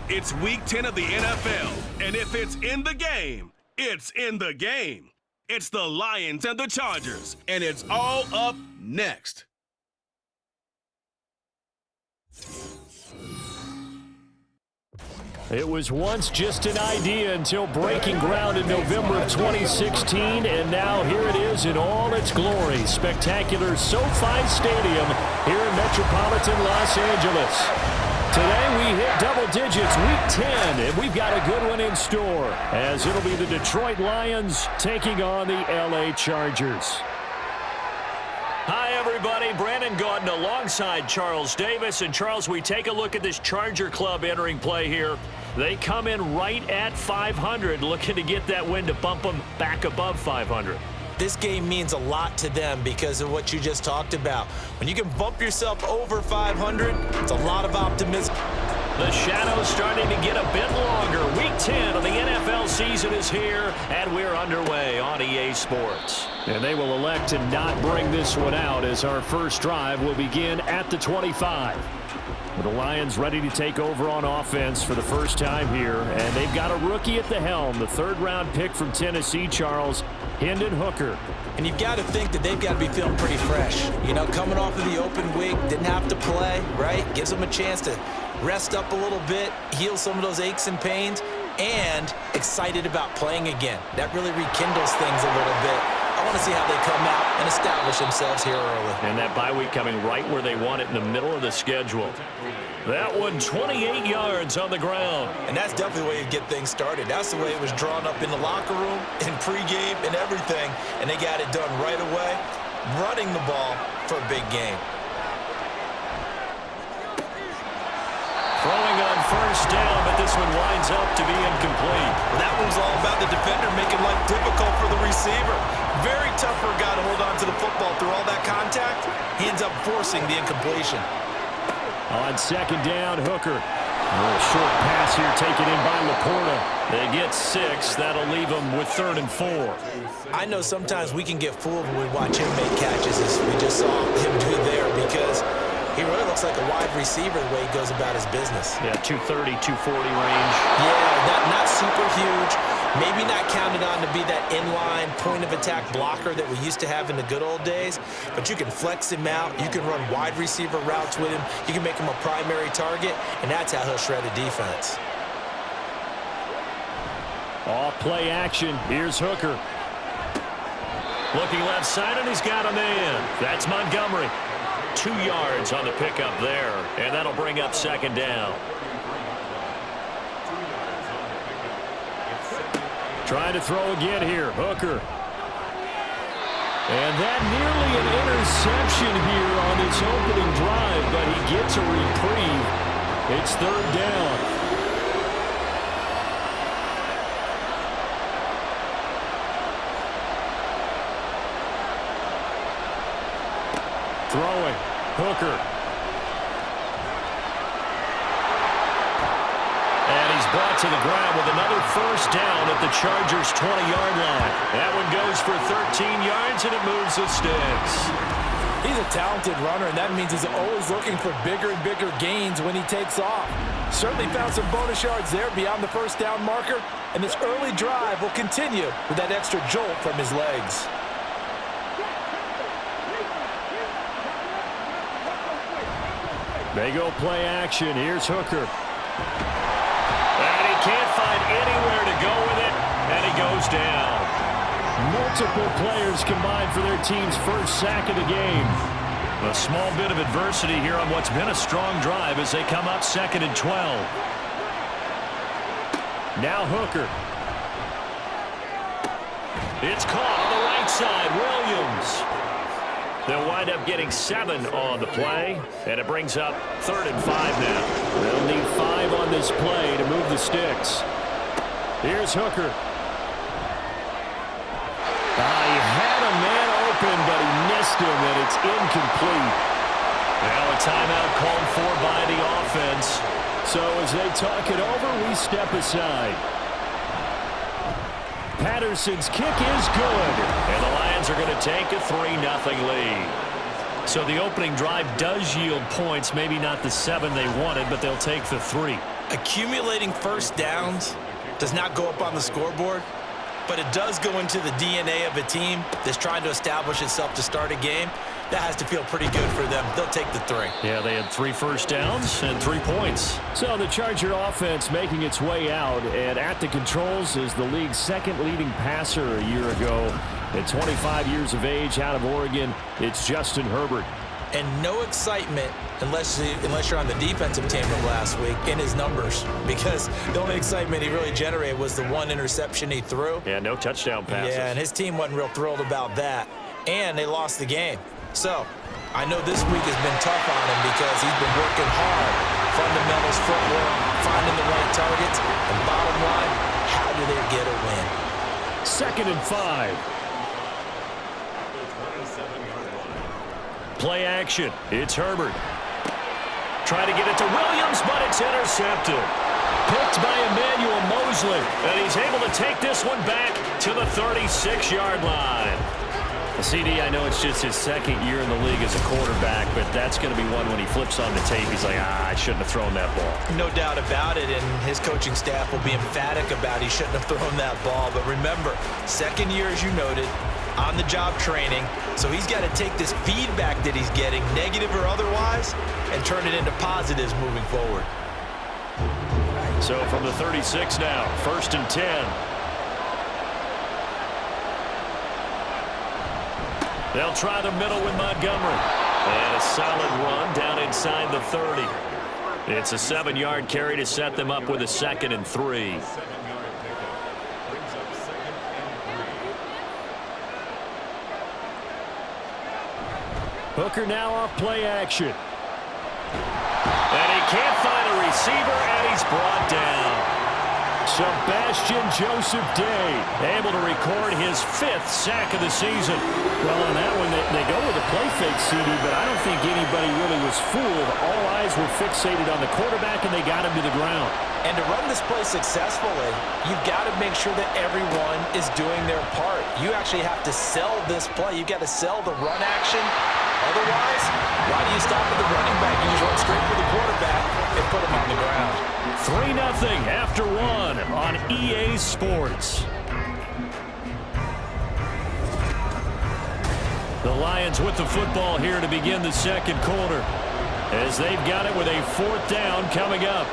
It's Week 10 of the NFL, and if it's in the game, it's in the game. It's the Lions and the Chargers, and it's all up next. It was once just an idea until breaking ground in November of 2016, and now here it is in all its glory. Spectacular SoFi Stadium here in metropolitan Los Angeles. Today we hit double digits, Week 10, and we've got a good one in store, as it'll be the Detroit Lions taking on the LA Chargers. Hi, everybody. Brandon Gordon alongside Charles Davis. And, Charles, we take a look at this Charger club entering play here. They come in right at 500, looking to get that win to bump them back above 500. This game means a lot to them because of what you just talked about. When you can bump yourself over 500, it's a lot of optimism. The shadow's starting to get a bit longer. Week 10 of the NFL season is here, and we're underway on EA Sports. And they will elect to not bring this one out as our first drive will begin at the 25. With the Lions ready to take over on offense for the first time here, and they've got a rookie at the helm, the third-round pick from Tennessee, Charles, Hendon Hooker. And you've got to think that they've got to be feeling pretty fresh. You know, coming off of the open week, didn't have to play, right? Gives them a chance to rest up a little bit, heal some of those aches and pains, and excited about playing again. That really rekindles things a little bit. I want to see how they come out and establish themselves here early. And that bye week coming right where they want it in the middle of the schedule. That one, 28 yards on the ground. And that's definitely the way you get things started. That's the way it was drawn up in the locker room, in pregame, and everything. And they got it done right away, running the ball for a big game. Throwing on first down, but this one winds up to be incomplete. That one's all about the defender making life difficult for the receiver. Very tough for a guy to hold on to the football through all that contact. He ends up forcing the incompletion. On second down, Hooker. A little short pass here taken in by Laporta. They get 6. That'll leave them with 3rd and 4. I know sometimes we can get fooled when we watch him make catches, as we just saw him do there, because he really looks like a wide receiver the way he goes about his business. Yeah, 230, 240 range. Yeah, not super huge. Maybe not counted on to be that inline point-of-attack blocker that we used to have in the good old days. But you can flex him out. You can run wide receiver routes with him. You can make him a primary target, and that's how he'll shred a defense. Off play action. Here's Hooker. Looking left side, and he's got a man. That's Montgomery. 2 yards on the pickup there, and that'll bring up second down. Trying to throw again here, Hooker. And that nearly an interception here on its opening drive, but he gets a reprieve. It's 3rd down. Throwing, Hooker. And he's brought to the ground with another first down at the Chargers' 20-yard line. That one goes for 13 yards, and it moves the sticks. He's a talented runner, and that means he's always looking for bigger and bigger gains when he takes off. Certainly found some bonus yards there beyond the first down marker, and this early drive will continue with that extra jolt from his legs. They go play action. Here's Hooker. And he can't find anywhere to go with it, and he goes down. Multiple players combined for their team's first sack of the game. A small bit of adversity here on what's been a strong drive as they come up 2nd and 12. Now Hooker. It's caught on the right side. Williams. They'll wind up getting 7 on the play, and it brings up 3rd and 5 now. They'll need 5 on this play to move the sticks. Here's Hooker. He had a man open, but he missed him, and it's incomplete. Now a timeout called for by the offense. So as they talk it over, we step aside. Patterson's kick is good, and the Lions are going to take a 3-0 lead. So the opening drive does yield points, maybe not the 7 they wanted, but they'll take the 3. Accumulating first downs does not go up on the scoreboard, but it does go into the DNA of a team that's trying to establish itself to start a game. That has to feel pretty good for them. They'll take the 3. Yeah, they had 3 first downs and 3 points. So the Charger offense making its way out, and at the controls is the league's second leading passer a year ago. At 25 years of age, out of Oregon, it's Justin Herbert. And no excitement unless you're on the defensive team from last week in his numbers, because the only excitement he really generated was the 1 interception he threw. Yeah, no touchdown passes. Yeah, and his team wasn't real thrilled about that. And they lost the game. So I know this week has been tough on him because he's been working hard. Fundamentals, footwork, finding the right targets. And bottom line, how do they get a win? 2nd and 5. Play action. It's Herbert. Trying to get it to Williams, but it's intercepted. Picked by Emmanuel Mosley, and he's able to take this one back to the 36-yard line. CD, I know it's just his 2nd year in the league as a quarterback, but that's going to be one when he flips on the tape. He's like, I shouldn't have thrown that ball. No doubt about it, and his coaching staff will be emphatic about he shouldn't have thrown that ball. But remember, 2nd year, as you noted, on-the-job training, so he's got to take this feedback that he's getting, negative or otherwise, and turn it into positives moving forward. So from the 36 now, 1st and 10. They'll try the middle with Montgomery. And a solid run down inside the 30. It's a 7-yard carry to set them up with a 2nd and 3. Hooker now off play action. And he can't find a receiver, and he's brought down. Sebastian Joseph Day able to record his 5th sack of the season. Well, on that one, they go with a play fake, CD, but I don't think anybody really was fooled. All eyes were fixated on the quarterback, and they got him to the ground. And to run this play successfully, you've got to make sure that everyone is doing their part. You actually have to sell this play. You've got to sell the run action. Otherwise, why do you stop at the running back? You just run straight for the quarterback and put him on the ground. 3-0 after 1 on EA Sports. The Lions with the football here to begin the 2nd quarter, as they've got it with a 4th down coming up.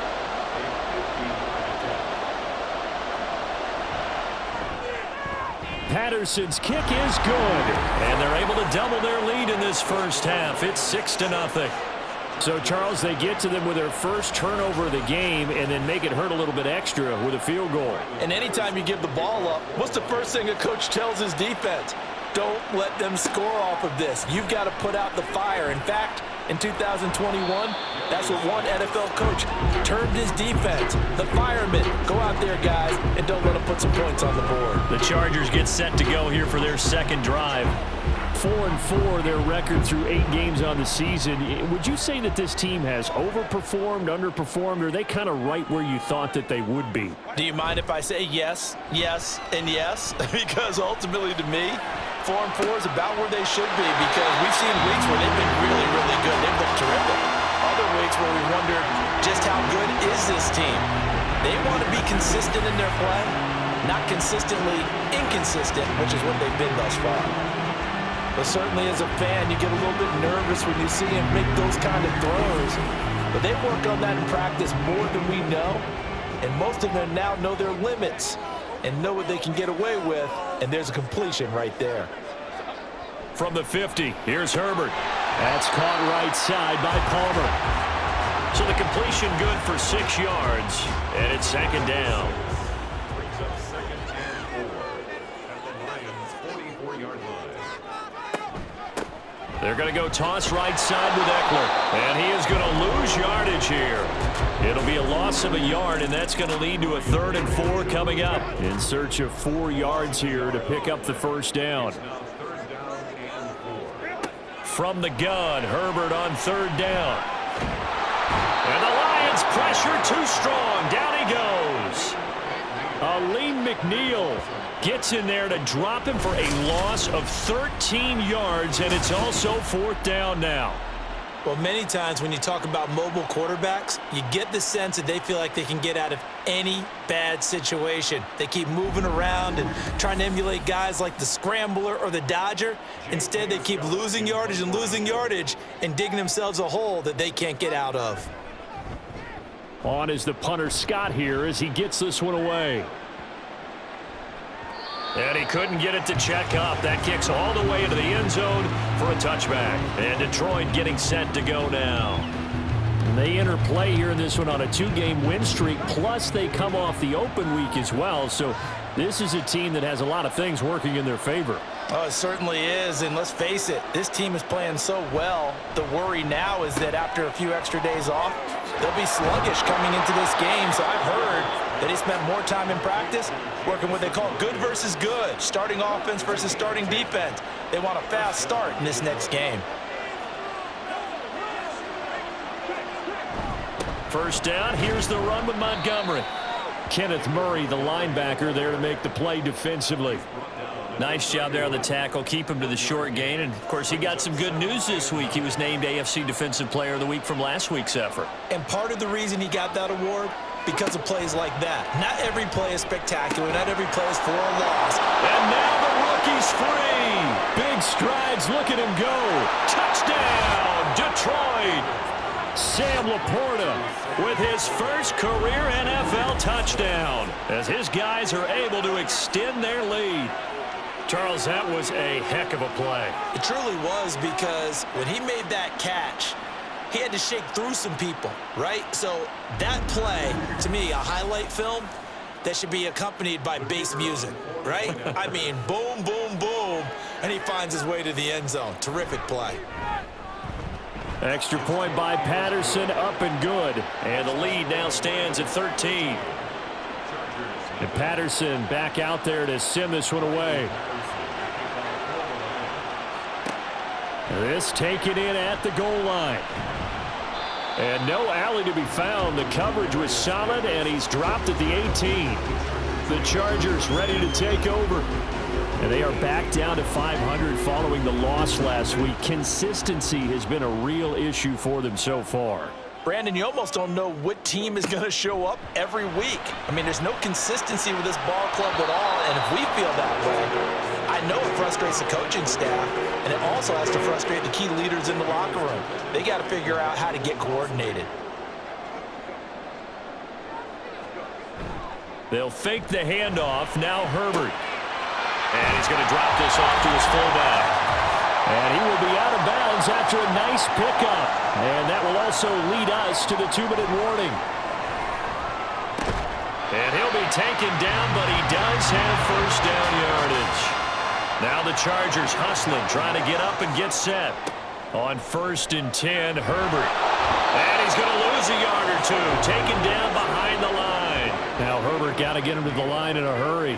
Patterson's kick is good, and they're able to double their lead in this first half. It's 6-0. So, Charles, they get to them with their first turnover of the game and then make it hurt a little bit extra with a field goal. And anytime you give the ball up, what's the first thing a coach tells his defense? Don't let them score off of this. You've got to put out the fire. In fact, in 2021, that's what one NFL coach termed his defense. The firemen. Go out there, guys, and don't let them put some points on the board. The Chargers get set to go here for their 2nd drive. 4-4 their record through 8 games on the season. Would you say that this team has overperformed, underperformed, or are they kind of right where you thought that they would be? Do you mind if I say yes, yes, and yes? Because ultimately to me, 4-4 is about where they should be, because we've seen weeks where they've been really, really good. They've looked terrific. Other weeks where we wondered just how good is this team. They want to be consistent in their play, not consistently inconsistent, which is what they've been thus far. But certainly as a fan, you get a little bit nervous when you see him make those kind of throws. But they work on that in practice more than we know. And most of them now know their limits and know what they can get away with. And there's a completion right there. From the 50, here's Herbert. That's caught right side by Palmer. So the completion good for 6 yards. And it's 2nd down. They're going to go toss right side with Eckler. And he is going to lose yardage here. It'll be a loss of a yard, and that's going to lead to a 3rd and 4 coming up. In search of 4 yards here to pick up the first down. From the gun, Herbert on 3rd down. And the Lions pressure too strong. Down he goes. Aleem McNeil gets in there to drop him for a loss of 13 yards, and it's also 4th down now. Well, many times when you talk about mobile quarterbacks, you get the sense that they feel like they can get out of any bad situation. They keep moving around and trying to emulate guys like the Scrambler or the Dodger. Instead, they keep losing yardage and digging themselves a hole that they can't get out of. On is the punter Scott here as he gets this one away. And he couldn't get it to check up. That kicks all the way into the end zone for a touchback. And Detroit getting set to go now. And they enter play here in this one on a 2-game win streak, plus they come off the open week as well. So this is a team that has a lot of things working in their favor. Oh, it certainly is, and let's face it, this team is playing so well. The worry now is that after a few extra days off, they'll be sluggish coming into this game. So I've heard that he spent more time in practice working what they call good versus good, starting offense versus starting defense. They want a fast start in this next game. First down, here's the run with Montgomery. Kenneth Murray, the linebacker, there to make the play defensively. Nice job there on the tackle. Keep him to the short gain. And, of course, he got some good news this week. He was named AFC Defensive Player of the Week from last week's effort. And part of the reason he got that award, because of plays like that. Not every play is spectacular. Not every play is for a loss. And now the rookie's free. Big strides. Look at him go. Touchdown, Detroit. Sam Laporta with his first career NFL touchdown as his guys are able to extend their lead. Charles, that was a heck of a play. It truly was, because when he made that catch, he had to shake through some people, right? So that play, to me, a highlight film that should be accompanied by bass music, right? I mean, boom, boom, boom, and he finds his way to the end zone. Terrific play. Extra point by Patterson, up and good. And the lead now stands at 13. And Patterson back out there to send this one away. This taken in at the goal line. And no alley to be found. The coverage was solid, and he's dropped at the 18. The Chargers ready to take over. And they are back down to 500 following the loss last week. Consistency has been a real issue for them so far. Brandon, you almost don't know what team is going to show up every week. I mean, there's no consistency with this ball club at all, and if we feel that way, I know it frustrates the coaching staff, and it also has to frustrate the key leaders in the locker room. They got to figure out how to get coordinated. They'll fake the handoff. Now Herbert. And he's going to drop this off to his fullback. And he will be out of bounds after a nice pickup. And that will also lead us to the 2-minute warning. And he'll be taken down, but he does have first down yardage. Now the Chargers hustling, trying to get up and get set. On 1st and 10, Herbert. And he's going to lose a yard or two, taken down behind the line. Now Herbert got to get him to the line in a hurry.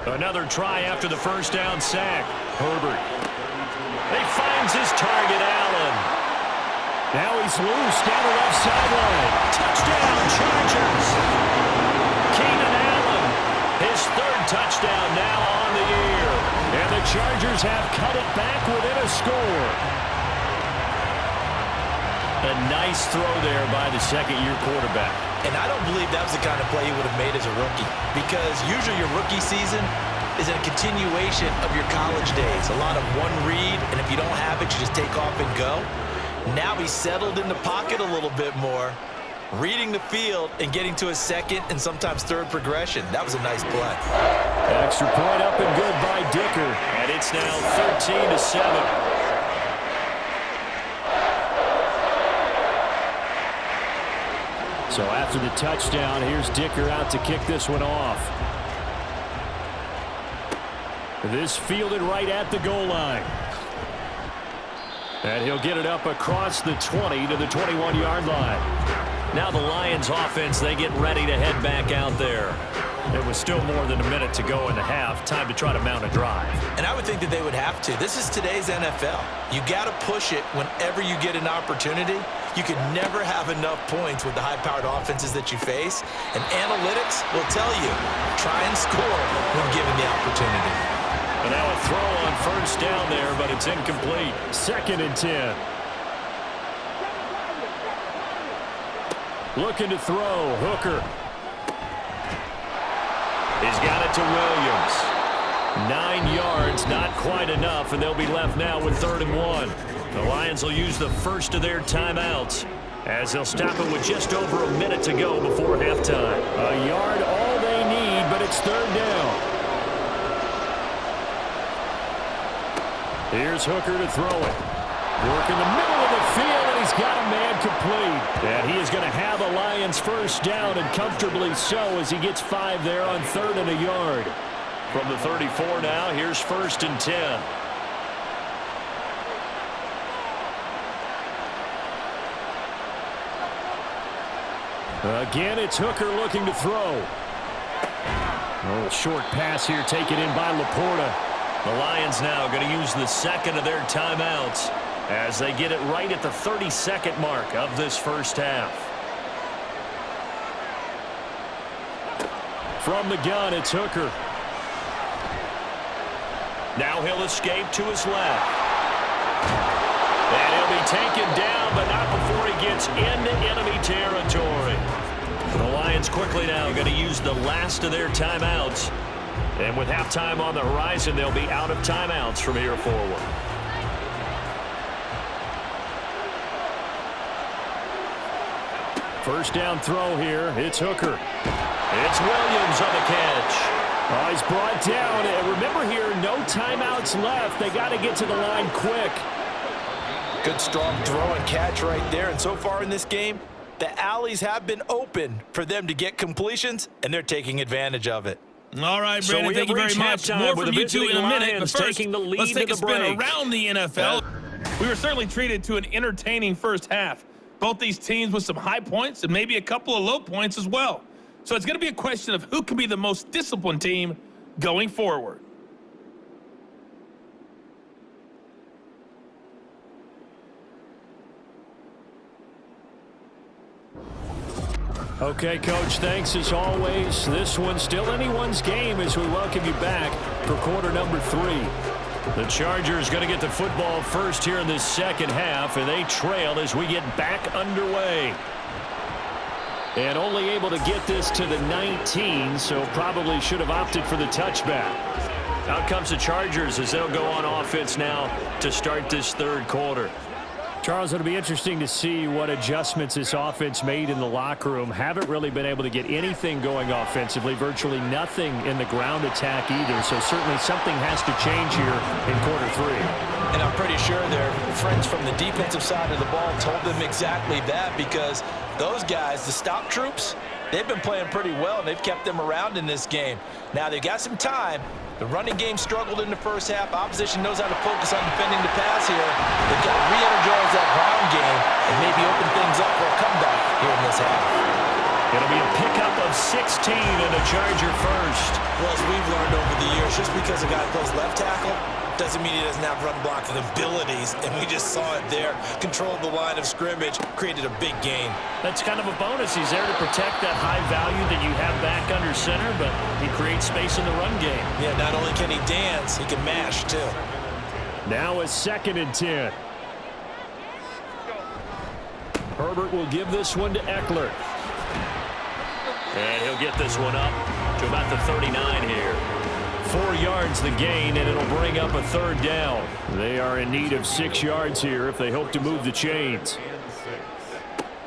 Another try after the first down sack. Herbert. He finds his target, Allen. Now he's loose down the left sideline. Touchdown, Chargers. Keenan Allen, his 3rd touchdown now on the year. And the Chargers have cut it back within a score. A nice throw there by the second-year quarterback. And I don't believe that was the kind of play he would have made as a rookie, because usually your rookie season is a continuation of your college days. A lot of one read, and if you don't have it, you just take off and go. Now he's settled in the pocket a little bit more, reading the field and getting to his 2nd and sometimes 3rd progression. That was a nice play. Extra point up and good by Dicker. And it's now 13-7. So after the touchdown, here's Dicker out to kick this one off. This fielded right at the goal line. And he'll get it up across the 20 to the 21-yard line. Now the Lions offense, they get ready to head back out there. There was still more than a minute to go in the half. Time to try to mount a drive. And I would think that they would have to. This is today's NFL. You got to push it whenever you get an opportunity. You can never have enough points with the high-powered offenses that you face. And analytics will tell you, try and score when given the opportunity. And now a throw on first down there, but it's incomplete. 2nd and 10. Looking to throw. Hooker. He's got it to Williams. 9 yards, not quite enough, and they'll be left now with 3rd and 1. The Lions will use the first of their timeouts as they'll stop it with just over a minute to go before halftime. A yard all they need, but it's 3rd down. Here's Hooker to throw it. Work in the middle of the field, and he's got a man complete. And he is going to have a Lions first down, and comfortably so, as he gets 5 there on 3rd and a yard. From the 34 now, here's 1st and 10. Again, it's Hooker looking to throw. Oh, short pass here taken in by Laporta. The Lions now going to use the second of their timeouts as they get it right at the 32nd mark of this first half. From the gun, it's Hooker. Now he'll escape to his left. And he'll be taken down, but not before he gets into enemy territory. The Lions quickly now going to use the last of their timeouts. And with halftime on the horizon, they'll be out of timeouts from here forward. First down throw here. It's Hooker. It's Williams on the catch. Oh, he's brought down. And remember here, no timeouts left. They got to get to the line quick. Good strong throw and catch right there. And so far in this game, the alleys have been open for them to get completions, and they're taking advantage of it. All right, Brandon, thank you very much. More from you two in a minute, but first, let's take a spin around the NFL. We were certainly treated to an entertaining first half. Both these teams with some high points and maybe a couple of low points as well. So it's going to be a question of who can be the most disciplined team going forward. Okay, Coach, thanks as always. This one's still anyone's game as we welcome you back for quarter number 3. The Chargers going to get the football first here in this second half, and they trail as we get back underway. And only able to get this to the 19, so probably should have opted for the touchback. Out comes the Chargers as they'll go on offense now to start this third quarter. Charles, it'll be interesting to see what adjustments this offense made in the locker room. Haven't really been able to get anything going offensively, virtually nothing in the ground attack either. So certainly something has to change here in quarter 3. And I'm pretty sure their friends from the defensive side of the ball told them exactly that, because those guys, the stop troops, they've been playing pretty well, and they've kept them around in this game. Now they've got some time. The running game struggled in the first half. Opposition knows how to focus on defending the pass here. They've got to re-energize that ground game and maybe open things up for a comeback here in this half. It'll be a pickup of 16 and a Charger first. Well, as we've learned over the years, just because a guy plays left tackle doesn't mean he doesn't have run blocking abilities, and we just saw it there. Controlled the line of scrimmage, created a big gain. That's kind of a bonus. He's there to protect that high value that you have back under center, but he creates space in the run game. Yeah, not only can he dance, he can mash too. Now a 2nd and 10. Herbert will give this one to Eckler. And he'll get this one up to about the 39 here. 4 yards the gain, and it'll bring up a 3rd down. They are in need of 6 yards here if they hope to move the chains.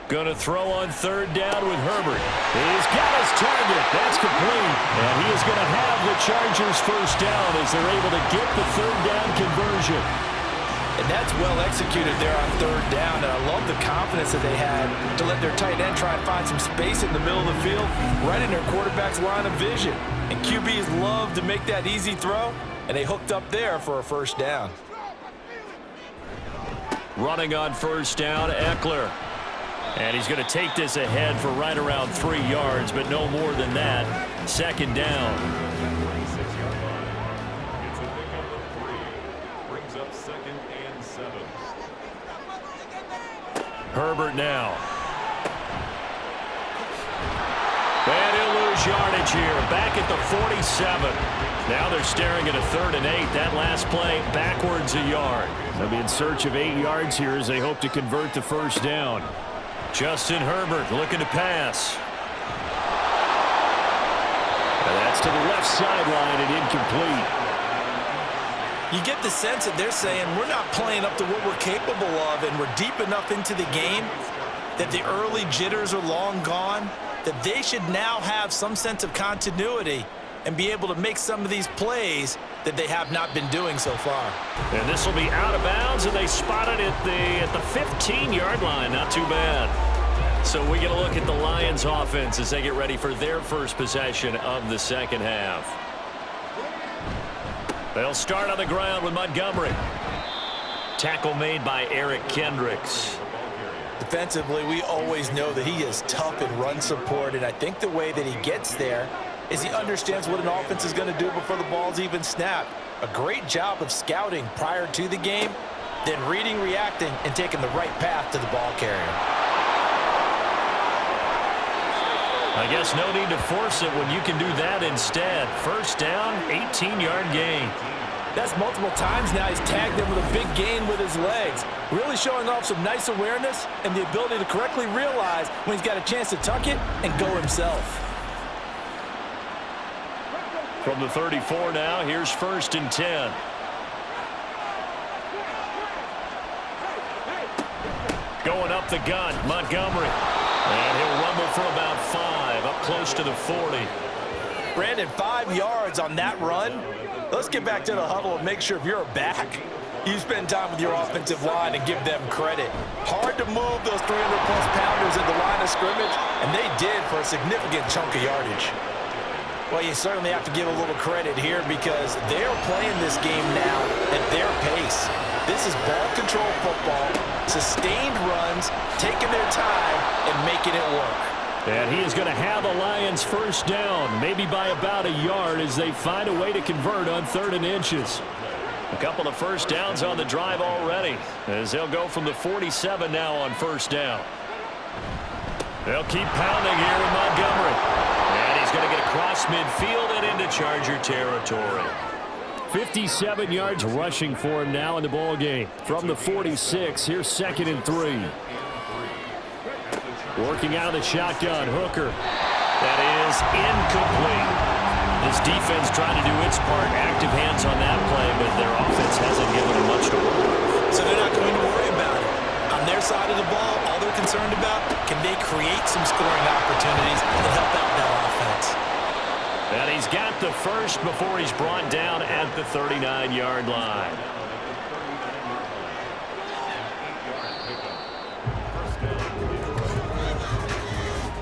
Going to throw on 3rd down with Herbert. He's got his target. That's complete. And he is going to have the Chargers first down as they're able to get the 3rd down conversion. And that's well executed there on 3rd down. And I love the confidence that they had to let their tight end try and find some space in the middle of the field, right in their quarterback's line of vision. And QBs love to make that easy throw, and they hooked up there for a first down. Running on first down, Eckler. And he's going to take this ahead for right around 3 yards, but no more than that. 2nd down. Herbert now. And he'll lose yardage here. Back at the 47. Now they're staring at a 3rd and 8. That last play backwards a yard. They'll be in search of 8 yards here as they hope to convert the first down. Justin Herbert looking to pass. And that's to the left sideline and incomplete. You get the sense that they're saying we're not playing up to what we're capable of, and we're deep enough into the game that the early jitters are long gone, that they should now have some sense of continuity and be able to make some of these plays that they have not been doing so far. And this will be out of bounds, and they spot it at the 15-yard line. Not too bad. So we get a look at the Lions offense as they get ready for their first possession of the second half. They'll start on the ground with Montgomery. Tackle made by Eric Kendricks. Defensively, we always know that he is tough in run support, and I think the way that he gets there is he understands what an offense is going to do before the ball's even snapped. A great job of scouting prior to the game, then reading, reacting, and taking the right path to the ball carrier. I guess no need to force it when you can do that instead. First down, 18-yard gain. That's multiple times now he's tagged them with a big gain with his legs. Really showing off some nice awareness and the ability to correctly realize when he's got a chance to tuck it and go himself. From the 34 now, here's 1st and 10. Going up the gun, Montgomery. And he'll rumble for about 5, up close to the 40. Brandon, 5 yards on that run. Let's get back to the huddle and make sure if you're a back, you spend time with your offensive line and give them credit. Hard to move those 300-plus pounders at the line of scrimmage, and they did for a significant chunk of yardage. Well, you certainly have to give a little credit here because they're playing this game now at their pace. This is ball control football, sustained runs, taking their time and making it work. And he is going to have the Lions first down, maybe by about a yard as they find a way to convert on 3rd and inches. A couple of first downs on the drive already as they'll go from the 47 now on first down. They'll keep pounding here with Montgomery. And he's going to get across midfield and into Charger territory. 57 yards rushing for him now in the ball game. From the 46, here's 2nd and 3. Working out of the shotgun, Hooker. That is incomplete. This defense trying to do its part, active hands on that play, but their offense hasn't given them much to work with. So they're not going to worry about it. On their side of the ball, all they're concerned about, can they create some scoring opportunities to help out that offense? And he's got the first before he's brought down at the 39-yard line.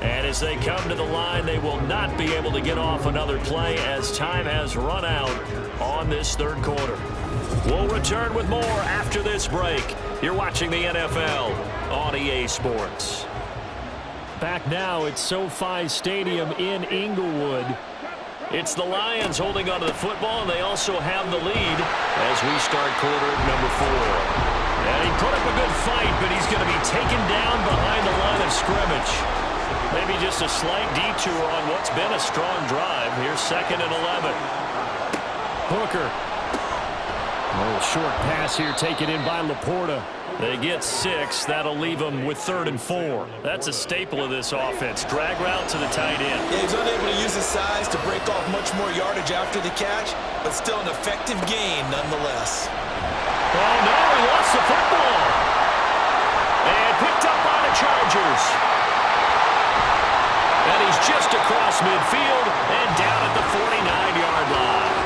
And as they come to the line, they will not be able to get off another play as time has run out on this 3rd quarter. We'll return with more after this break. You're watching the NFL on EA Sports. Back now at SoFi Stadium in Inglewood. It's the Lions holding onto the football, and they also have the lead as we start quarter number 4. And he put up a good fight, but he's going to be taken down behind the line of scrimmage. Maybe just a slight detour on what's been a strong drive. Here's 2nd and 11. Hooker. A little short pass here taken in by Laporta. They get 6. That'll leave them with 3rd and 4. That's a staple of this offense. Drag route to the tight end. Yeah, he's unable to use his size to break off much more yardage after the catch, but still an effective gain nonetheless. Oh, no, he lost the football. And picked up by the Chargers. And he's just across midfield and down at the 49-yard line.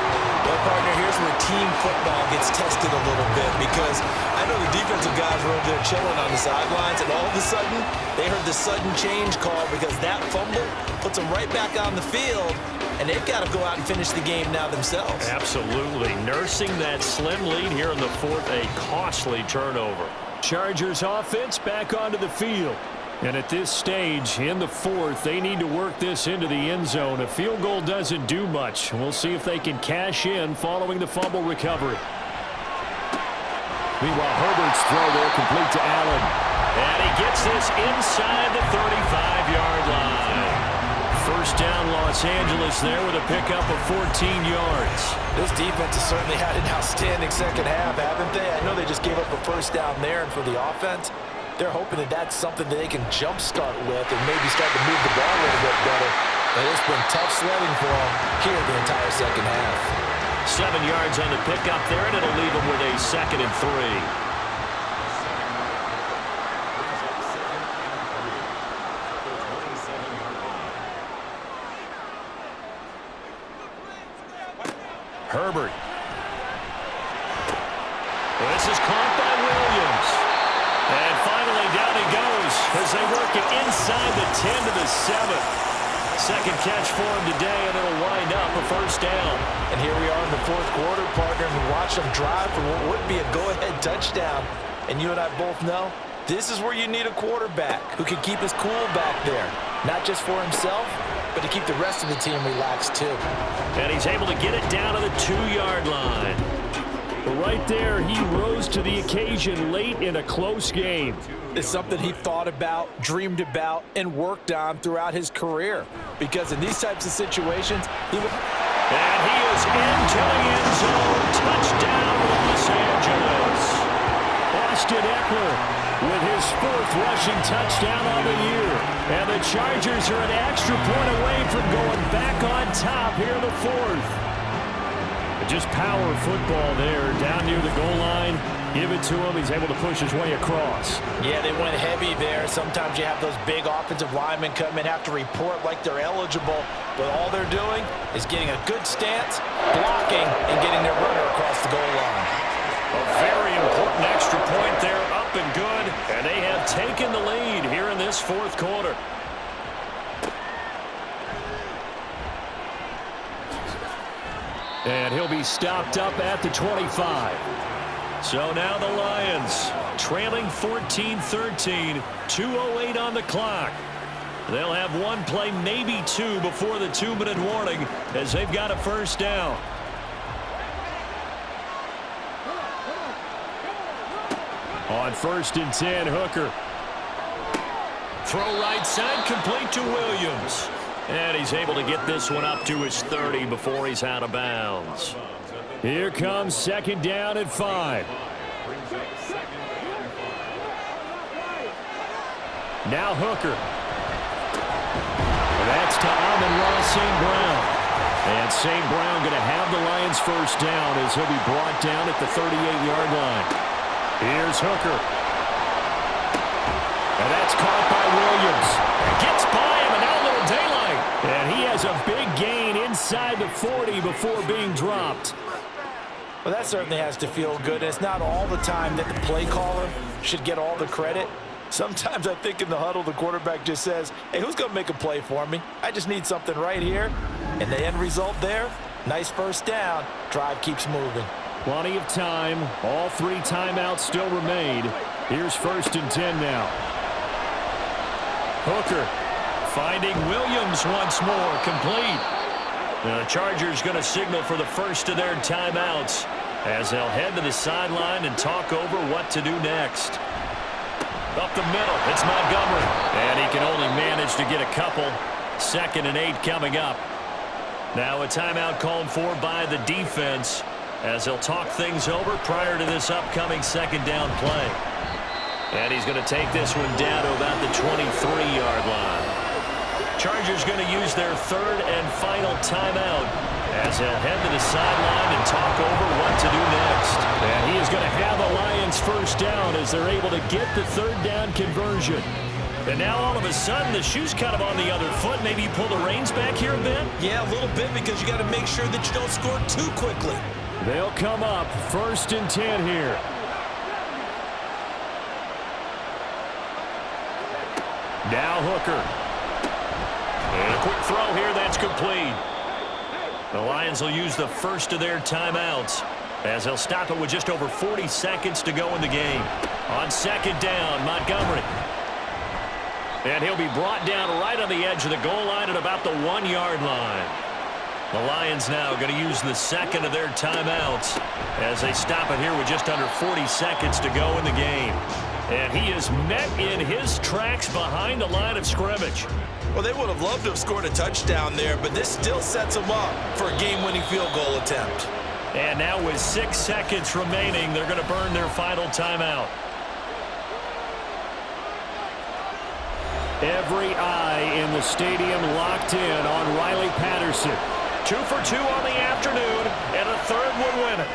Well, partner, here's where team football gets tested a little bit because I know the defensive guys were over there chilling on the sidelines, and all of a sudden, they heard the sudden change call because that fumble puts them right back on the field, and they've got to go out and finish the game now themselves. Absolutely. Nursing that slim lead here in the 4th, a costly turnover. Chargers offense back onto the field. And at this stage, in the 4th, they need to work this into the end zone. A field goal doesn't do much. We'll see if they can cash in following the fumble recovery. Meanwhile, Herbert's throw there complete to Allen. And he gets this inside the 35-yard line. First down, Los Angeles there with a pickup of 14 yards. This defense has certainly had an outstanding second half, haven't they? I know they just gave up a first down there, and for the offense, They're hoping that that's something that they can jumpstart with and maybe start to move the ball a little bit better. But it's been tough sledding for them here the entire second half. 7 yards on the pickup there, and it'll leave them with a 2nd and 3. Herbert. This is caught by Williams. And finally down he goes as they work it inside the 10 to the 7. Second catch for him today, and it'll wind up a first down. And here we are in the fourth quarter, partner, and watch them drive for what would be a go-ahead touchdown. And you and I both know this is where you need a quarterback who can keep his cool back there. Not just for himself, but to keep the rest of the team relaxed too. And he's able to get it down to the 2-yard line. Right there, he rose to the occasion late in a close game. It's something he thought about, dreamed about, and worked on throughout his career. Because in these types of situations, he would... And he is into the end zone. Touchdown, Los Angeles. Austin Eckler with his 4th rushing touchdown on the year. And the Chargers are an extra point away from going back on top here in the 4th. Just power football there, down near the goal line. Give it to him. He's able to push his way across. Yeah, they went heavy there. Sometimes you have those big offensive linemen come and have to report like they're eligible, but all they're doing is getting a good stance, blocking, and getting their runner across the goal line. A very important extra point there, up and good, and they have taken the lead here in this 4th quarter. And he'll be stopped up at the 25. So now the Lions trailing 14-13, 2:08 on the clock. They'll have one play, maybe two, before the 2-minute warning as they've got a first down. On 1st and 10, Hooker. Throw right side, complete to Williams. And he's able to get this one up to his 30 before he's out of bounds. Here comes 2nd down at 5. Now Hooker. That's to Amon-Ra St. Brown. And St. Brown going to have the Lions first down as he'll be brought down at the 38-yard line. Here's Hooker. And that's caught by Williams. Gets by him, and now a little daylight. And he has a big gain inside the 40 before being dropped. Well, that certainly has to feel good. It's not all the time that the play caller should get all the credit. Sometimes I think in the huddle, the quarterback just says, hey, who's going to make a play for me? I just need something right here. And the end result there, nice first down. Drive keeps moving. Plenty of time. All 3 timeouts still remain. Here's 1st and 10 now. Hooker finding Williams once more, complete. The Chargers going to signal for the first of their timeouts as they'll head to the sideline and talk over what to do next. Up the middle, it's Montgomery. And he can only manage to get a couple. 2nd and 8 coming up. Now a timeout called for by the defense as they'll talk things over prior to this upcoming 2nd down play. And he's going to take this one down to about the 23-yard line. Chargers going to use their 3rd and final timeout as they'll head to the sideline and talk over what to do next. And he is going to have a Lions first down as they're able to get the 3rd down conversion. And now all of a sudden the shoe's kind of on the other foot. Maybe you pull the reins back here a bit? Yeah, a little bit because you got to make sure that you don't score too quickly. They'll come up 1st and 10 here. Now Hooker. And a quick throw here, that's complete. The Lions will use the first of their timeouts as they'll stop it with just over 40 seconds to go in the game. On 2nd down, Montgomery. And he'll be brought down right on the edge of the goal line at about the 1-yard line. The Lions now going to use the 2nd of their timeouts as they stop it here with just under 40 seconds to go in the game. And he is met in his tracks behind the line of scrimmage. Well, they would have loved to have scored a touchdown there, but this still sets them up for a game-winning field goal attempt. And now with 6 seconds remaining, they're going to burn their final timeout. Every eye in the stadium locked in on Riley Patterson. 2 for 2 on the afternoon, and a third would win it.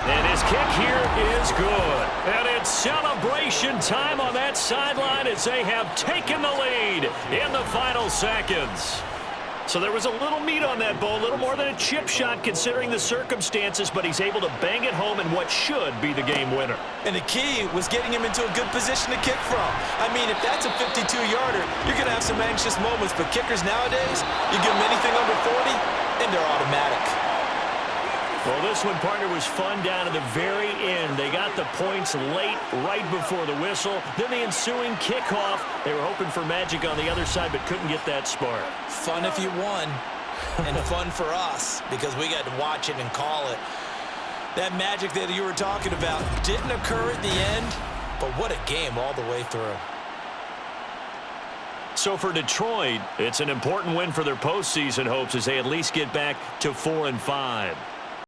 And his kick here is good. And it's celebration time on that sideline as they have taken the lead in the final seconds. So there was a little meat on that ball, a little more than a chip shot considering the circumstances, but he's able to bang it home in what should be the game winner. And the key was getting him into a good position to kick from. I mean, if that's a 52-yarder, you're going to have some anxious moments, but kickers nowadays, you give them anything under 40, and they're automatic. Well, this one, partner, was fun down to the very end. They got the points late, right before the whistle. Then the ensuing kickoff. They were hoping for magic on the other side, but couldn't get that spark. Fun if you won, and fun for us, because we got to watch it and call it. That magic that you were talking about didn't occur at the end, but what a game all the way through. So for Detroit, it's an important win for their postseason hopes as they at least get back to 4-5.